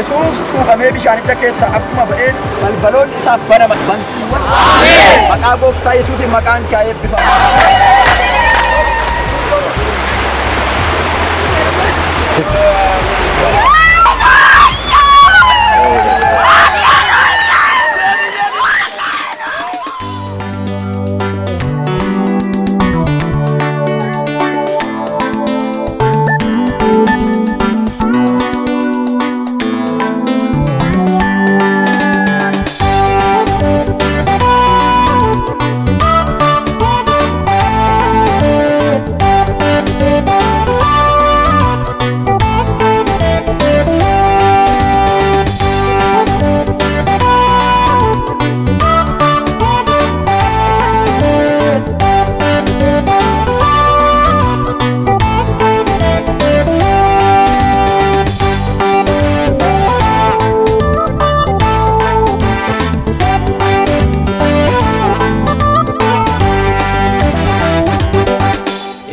Yesuus cuuphamee bishaanicha keessa akkuma ba'een balbaloonni isaaf banaman. Bantiiwwan maqaa gooftaa Yesuusiin maqaan kee eebbifamu.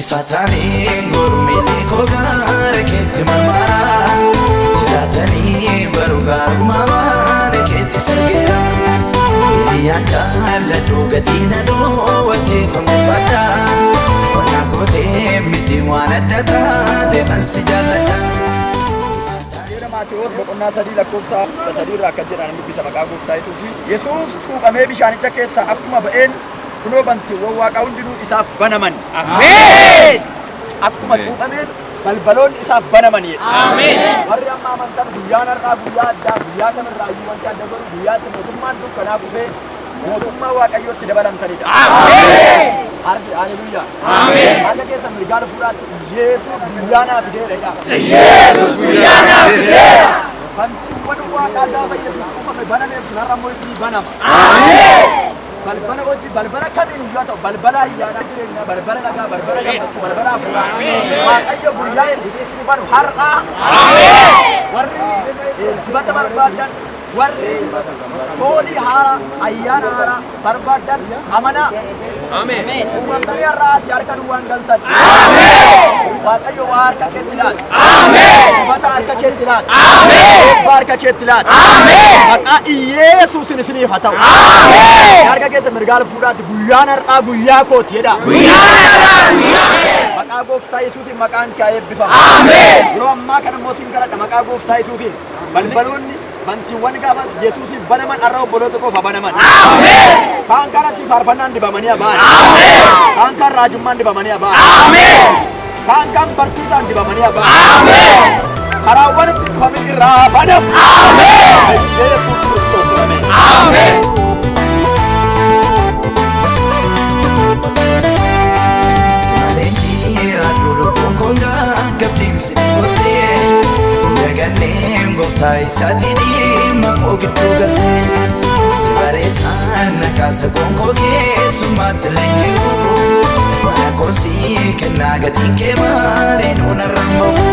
Fatani gormili ko gara ketti marmara jiratani baruga mama ne ketti sergera ya kala doga dina do wate famufada wana kote miti wana data de ansijallata Maatiiwwan boqonnaa sadii lakkoofsa sadiirraa akka jedhan dubbisa maqaa gooftaa Yesuus cuuphamee bishaanicha keessa akkuma ba'een kunoo bantiiwwan Waaqaa hundinuu isaaf banaman. Ameen. Akkuma cuuphameen balbaloonni isaaf banamanii. Ameen. Warri amma amantan guyyaan har'aa guyyaa addaa guyyaa kamirraa iyyuu wanti adda godhu guyyaatti mootummaan dukkanaa kufee mootummaa Waaqayyootti dabalamtanidha. Ameen. Harki haleluuyaa. Ameen. Haga keessa mirgaan fuudhaatti Yesuus guyyaa naaf fideera. Yesuus guyyaa naaf fideera. Bantiiwwan Waaqaa gaafa Yesuus cuuphame banameef sunarra immoo isinii banama. Ameen. Balbala wajji balbala kamiin iyyuu haa ta'u balbala ayyaanaa jireenyaa balbala nagaa balbala gammachuu balbala hafuuraa Waaqayyo guyyaa ergitee isinii banu har'aa. Ameen. Warri dibata barbaadan warri foolii haaraa ayyaana haaraa barbaadan amanaa. Ameen. Cuuphamtanii har'aa asii harka duwwaan galtan. Ameen. Waaqayyo waa harka keetti laata. Ameen. Dibata harka keetti laata. Ameen. Eebba harka keetti laata. Ameen. Maqaa Yesuusin isiniif haa ta'u. Ameen. Harka keessa mirgaala fuudhaatti guyyaan har'aa guyyaa kooti jedha. Guyyaan har'aa guyyaa. Maqaa gooftaa Yesuusin maqaan kee eebbifamu. Ameen. Yeroo ammaa kana immoo siin kadhadha maqaa gooftaa Yesuusin balbaloonni bantiiwwan gaafa Yesuusiif banaman har'a obboloota qofa banaman. Ameen. Kaan kanatti faarfannaan dibamanii ba'an. Ameen. Kaan kan raajummaan dibamanii ba'an. Ameen. Kaan kan barsiisaan dibamanii ba'an. Ameen. Karaawwan itti dhufame irraa banamu. Ameen. Yesuus Kiristoos ameen. Ameen. Gooftaa isaatiin maqoo gidduu galte si bareessaan nakaasa gonkoo keessummaatti leenji'u mana koonsii kennaa gatiin kee malee nuun har'aan bahu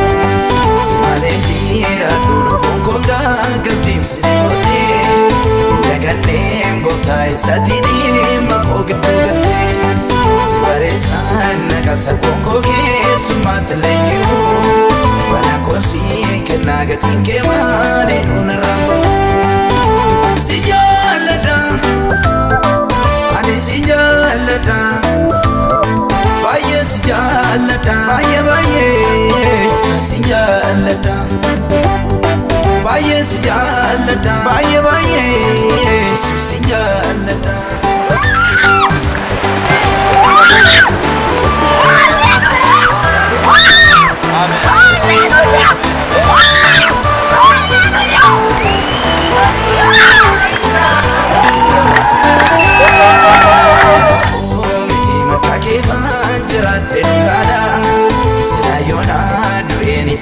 si malee jira lubbuun koo gaggabdiimsi gootee daganneen gooftaa isaatiin maqoo gidduu galte si bareessaan nakaasa gonkoo keessummaatti leenji'u mana koonsii kennaa gatiin kee malee nuun har'aan bahu si jaalladha ani si jaalladha baay'ee si jaalladha baay'ee baay'ee si jaalladha baay'ee si jaalladha baay'ee baay'ee si jaalladha.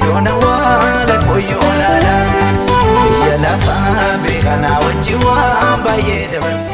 Dona wala koyonada ya la fa be kana wajiwa baye da barsi